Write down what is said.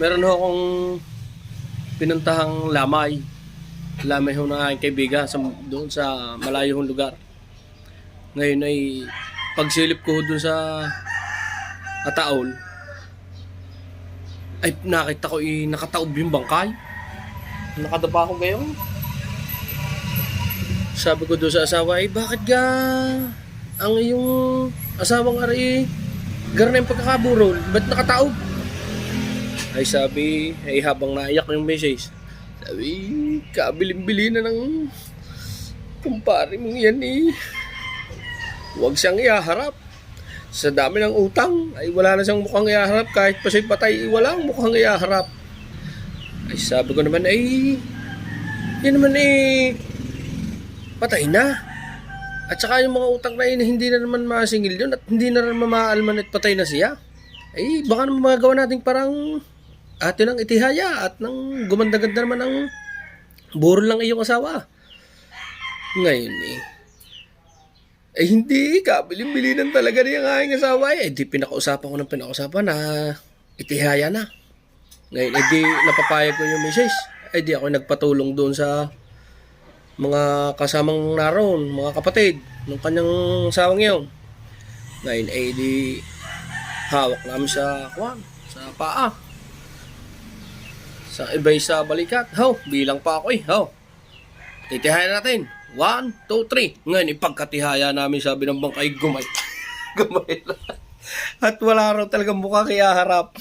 Meron ho akong pinuntahang lamay. Lamay ho ng aking kaibigan doon sa malayong lugar. Ngayon ay pagsilip ko doon sa Ataol, ay nakita ko nakataob yung bangkay. Nakadapa ko ngayon. Sabi ko doon sa asawa, bakit ga ang iyong asawang ari garna yung pagkakaburol? Ba't nakataob? Ay sabi, ay habang naiyak yung message, sabi, kabilin-bili na ng kumpare mong yan huwag siyang ihaharap. Sa dami ng utang, ay wala na siyang mukhang ihaharap. Kahit pa siya'y patay, walang mukhang ihaharap. Ay sabi ko naman, yan naman patay na. At saka yung mga utang na hindi na naman masingil yun at hindi na rin mamaalman at patay na siya. Ay baka naman magagawa natin parang atin ang itihaya at nang gumanda-ganda naman ang burol lang iyong asawa. Ngayon hindi, kabilin-bilinan talaga niya ang aking asawa. Di pinakausapan ko ng pinakausapan na itihaya na. Ngayon, di napapayag ko yung message. Di ako nagpatulong doon sa mga kasamang naroon, mga kapatid ng kanyang asawang yun. Ngayon, di hawak namin sa paa. Sa iba'y sa balikat. Bilang pa ako titihaya natin. 1, 2, 3. Ngayon, ipagkatihaya namin, sabi ng bangkay, gumay. Gumay na. At wala raw talagang mukha kaya harap.